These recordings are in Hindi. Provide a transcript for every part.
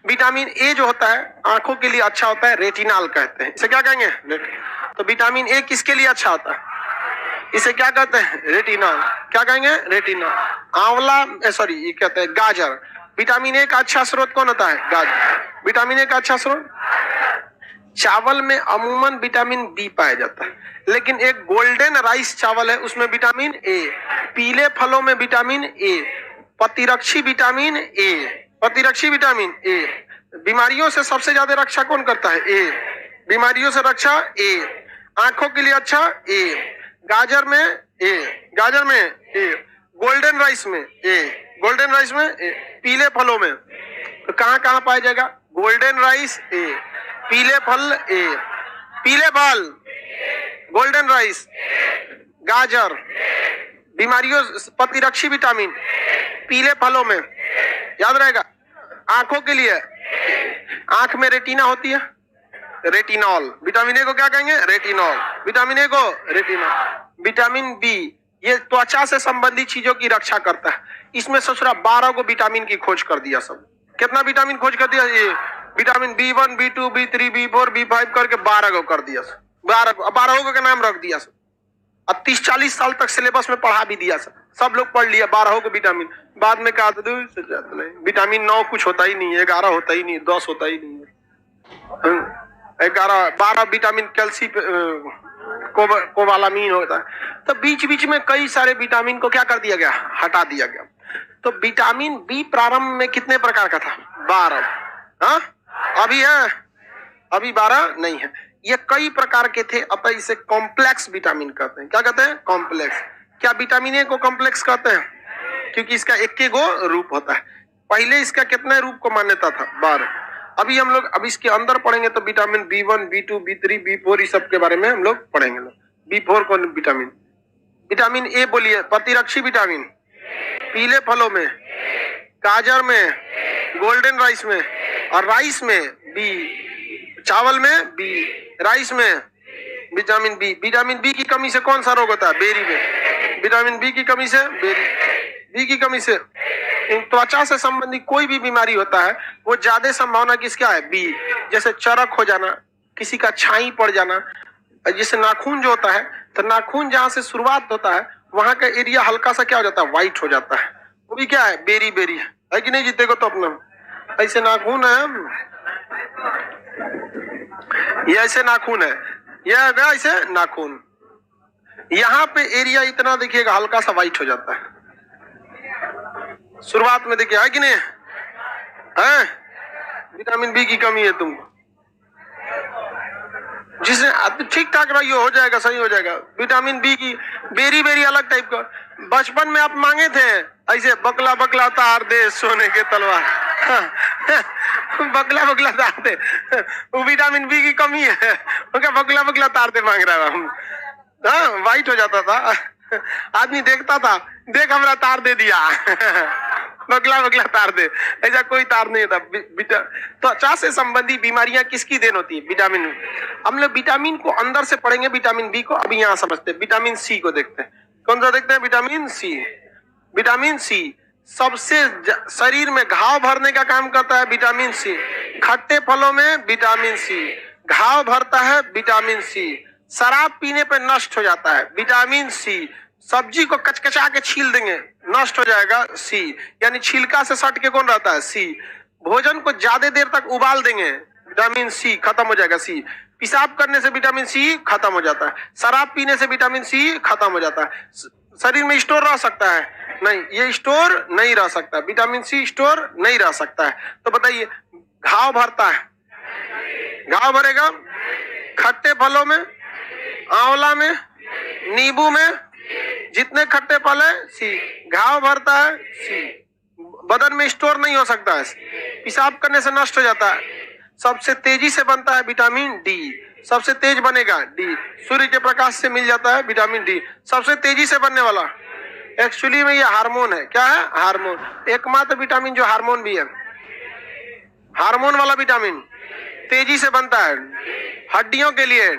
विटामिन ए जो होता है आंखों के लिए अच्छा होता है, रेटिनॉल कहते हैं। इसे क्या कहेंगे? तो विटामिन ए किसके लिए अच्छा होता है? इसे क्या कहते हैं? रेटिनॉल। क्या कहेंगे? रेटिनॉल। आंवला सॉरी ये कहते हैं गाजर। विटामिन ए का अच्छा स्रोत कौन होता है? गाजर। विटामिन ए का अच्छा स्रोत चावल में अमूमन विटामिन बी पाया जाता है, लेकिन एक गोल्डन राइस चावल है उसमें विटामिन ए। पीले फलों में विटामिन ए, प्रतिरक्षी विटामिन ए, प्रतिरक्षी विटामिन ए। बीमारियों से सबसे ज्यादा रक्षा कौन करता है? ए। बीमारियों से रक्षा ए। आंखों के लिए अच्छा ए। गाजर में ए, गाजर में ए। गोल्डन राइस में ए, गोल्डन राइस में ए। पीले फलों में तो कहां कहां पाया जाएगा? गोल्डन राइस ए, पीले फल ए, पीले फल, गोल्डन राइस, गाजर। बीमारियों प्रतिरक्षी विटामिन पीले फलों में, याद रहेगा। आंखों के लिए आंख में रेटिना होती है, रेटिनॉल। विटामिन ए को क्या कहेंगे? रेटिनॉल। विटामिन ए को रेटिनॉल। विटामिन बी ये त्वचा से संबंधित चीजों की रक्षा करता है। इसमें ससुरा 12 को विटामिन की खोज कर दिया। सब कितना विटामिन खोज कर दिया? ये vitamin B1, B2, B3, B4, B5 करके 12 को कर दिया। 12 को का नाम रख दिया। अब 30-40 साल तक सिलेबस में पढ़ा भी दिया। सब लोग पढ़ लिया 12 को विटामिन। बाद में कहा नहीं, विटामिन 9 कुछ होता ही नहीं है, 11 होता ही नहीं, 10 होता ही नहीं है, 12 विटामिन कैल्शियम कोबालामीन होता है। तो बीच बीच में कई सारे विटामिन को क्या कर दिया गया? हटा दिया गया। तो विटामिन बी प्रारंभ में कितने प्रकार का था? 12। हाँ अभी है, अभी 12 नहीं है। ये कई प्रकार के थे, अतः इसे कॉम्प्लेक्स विटामिन कहते हैं। क्या कहते हैं? कॉम्प्लेक्स। क्या विटामिन ए को कॉम्प्लेक्स कहते हैं? क्योंकि इसका एक गो रूप होता है। पहले इसका कितने रूप को मान्यता था? 12। अभी हम लोग अब इसके अंदर पढ़ेंगे तो vitamin B1, B2, B3, B4 इस सब के बारे में हम लोग पढ़ेंगे। B4 कौन विटामिन? विटामिन ए बोलिए, प्रतिरक्षी विटामिन पीले फलों में, गाजर में, गोल्डन राइस में, और राइस में बी, चावल में बी, राइस में विटामिन बी। विटामिन बी की कमी से कौन सा रोग होता है? बेरी में। विटामिन बी की कमी से, बी की कमी से त्वचा से संबंधित कोई भी बीमारी होता है वो ज्यादा संभावना किसका है? बी। जैसे चरक हो जाना, किसी का छाई पड़ जाना, जैसे नाखून जो होता है, तो नाखून जहां से शुरुआत होता है वहां का एरिया हल्का सा क्या हो जाता है? व्हाइट हो जाता है। वो भी क्या है? बेरी बेरी है कि नहीं? जीते को तो अपना ऐसे नाखून है, ये ऐसे नाखून है, यह है ऐसे नाखून। यहाँ पे एरिया इतना देखिएगा हल्का सा व्हाइट हो जाता है शुरुआत में, देखिए है कि नहीं है? विटामिन बी की कमी है तुमको, जिसे ठीक ठाक रहिए, हो जाएगा, सही हो जाएगा। विटामिन बी की बेरी बेरी अलग टाइप का। बचपन में आप मांगे थे ऐसे बकला बकला तार दे सोने के तलवार, बकला बकला तार दे, वो विटामिन बी की कमी है, उनका बकला बकला तार दे मांग रहा हम। हाँ व्हाइट हो जाता था, आदमी देखता था, देख हमारा तार दे दिया बगला बगला तार दे, ऐसा कोई तार नहीं था। तो त्वचा से संबंधी बीमारियां किसकी देन होती है? विटामिन। हम लोग विटामिन को अंदर से पढ़ेंगे, विटामिन बी को अभी यहाँ समझते हैं। विटामिन सी को देखते हैं, कौन सा देखते हैं? Vitamin C. विटामिन सी सबसे शरीर में घाव भरने का काम करता है, विटामिन सी। खट्टे फलों में विटामिन सी घाव भरता है, विटामिन सी। शराब पीने पे नष्ट हो जाता है, विटामिन सी। सब्जी को कचकचा के छील देंगे, नष्ट हो जाएगा, सी। यानी छिलका से सट के कौन रहता है? सी। भोजन को ज्यादा देर तक उबाल देंगे, विटामिन सी खत्म हो जाएगा, सी। पेशाब करने से विटामिन सी खत्म हो जाता है। शराब पीने से विटामिन सी खत्म हो जाता है। शरीर में स्टोर रह सकता है? नहीं, ये स्टोर नहीं रह सकता, विटामिन सी स्टोर नहीं रह सकता है। तो बताइए, घाव भरता है, घाव भरेगा खट्टे फलों में, आंवला में, नींबू में, जितने खट्टे फल है सी। घाव भरता है सी। बदन में स्टोर नहीं हो सकता है, पेशाब करने से नष्ट हो जाता है। सबसे तेजी से बनता है विटामिन डी, सबसे तेज बनेगा डी। सूर्य के प्रकाश से मिल जाता है विटामिन डी, सबसे तेजी से बनने वाला। एक्चुअली में ये हार्मोन है। क्या है? हार्मोन। एकमात्र विटामिन जो हार्मोन भी है, हार्मोन वाला विटामिन तेजी से बनता है। हड्डियों के लिए,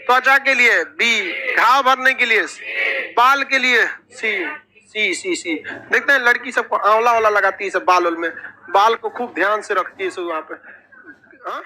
त्वचा के लिए बी, घाव भरने के लिए, बाल के लिए सी, सी देखते हैं लड़की सबको आंवला वाला लगाती है सब बाल में, बाल को खूब ध्यान से रखती है सब वहां पे। हाँ